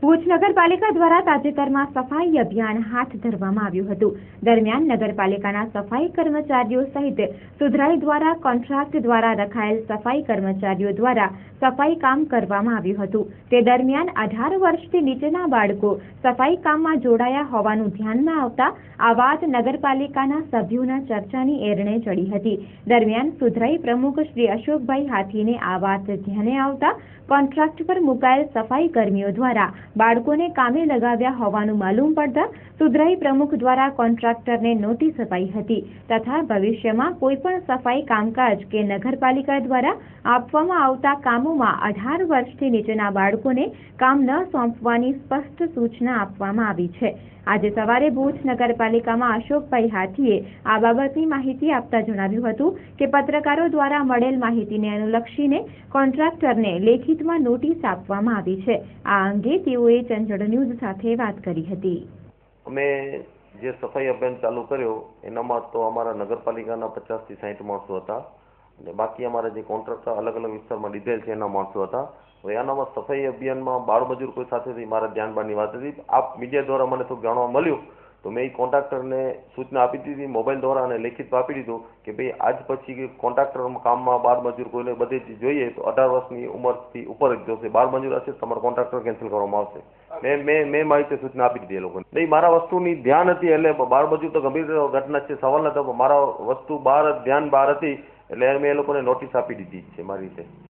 ભુજ નગરપાલિકા દ્વારા તાજેતરમાં સફાઈ અભિયાન હાથ ધરવામાં આવ્યું હતું। દરમિયાન નગરપાલિકાના સફાઈ કર્મચારીઓ સહિત સુધરાઈ દ્વારા કોન્ટ્રાક્ટ દ્વારા રખાયેલ સફાઈ કર્મચારીઓ દ્વારા સફાઈ કામ કરવામાં આવ્યું હતું। તે દરમિયાન 18 વર્ષથી નીચેના બાળકો સફાઈ કામમાં જોડાયા હોવાનું ધ્યાનમાં આવતા આ વાત નગરપાલિકાના સભ્યોના ચર્ચાની એરણે ચડી હતી। દરમિયાન સુધરાઈ પ્રમુખ શ્રી અશોકભાઈ હાથીને આ વાત ધ્યાને આવતા કોન્ટ્રાક્ટ પર મુકાયેલ સફાઈ કર્મીઓ દ્વારા બાળકોને કામે લગાવ્યા હોવાનું માલુમ પડતા સુધરાઈ પ્રમુખ દ્વારા કોન્ટ્રાક્ટરને નોટિસ અપાઈ હતી તથા ભવિષ્યમાં કોઈપણ સફાઈ કામકાજ કે નગરપાલિકા દ્વારા આપવામાં આવતા કામોમાં 18 વર્ષથી નીચેના બાળકોને કામ ન સોંપવાની સ્પષ્ટ સૂચના આપવામાં આવી છે। આજે સવારે ભુજ નગરપાલિકામાં અશોકભાઈ હાથીએ આ બાબતની માહિતી આપતા જણાવ્યું હતું કે પત્રકારો દ્વારા મળેલ માહિતીને અનુલક્ષીને કોન્ટ્રાક્ટરને લેખિતમાં નોટિસ આપવામાં આવી છે। આ અંગે તેઓએ ચંચળ ન્યૂઝ સાથે વાત કરી હતી। અમે જે સફાઈ અભિયાન ચાલુ કર્યો એનામાં તો અમારા નગરપાલિકાના 50 થી 60 માણસો હતા અને બાકી અમારા જે કોન્ટ્રાક્ટર અલગ અલગ વિસ્તારમાં લીધેલ છે એના માણસો હતા। હવે આનામાં સફાઈ અભિયાનમાં બાળમજૂર કોઈ સાથેથી મારા ધ્યાન બહારની વાત હતી। આપ મીડિયા દ્વારા મને થોડું જાણવા મળ્યું તો મેં એ કોન્ટ્રાક્ટરને સૂચના આપી દીધી મોબાઈલ દ્વારા અને લેખિત આપી દીધું કે ભાઈ આજ પછી કોન્ટ્રાક્ટર કામમાં બાળમજૂર કોઈને બધી જોઈએ તો 18 વર્ષની ઉંમરથી ઉપર જ જોશે। બાળમજૂર હશે તમારો કોન્ટ્રાક્ટર કેન્સલ કરવામાં આવશે। મેં મારી રીતે સૂચના આપી દીધી એ લોકોને। નહીં મારા વસ્તુની ધ્યાન હતી એટલે બાળમજૂર તો ગંભીર ઘટના છે સવાલ નતો, મારા વસ્તુ બહાર ધ્યાન બહાર હતી એટલે મેં એ લોકોને નોટિસ આપી દીધી છે મારી રીતે।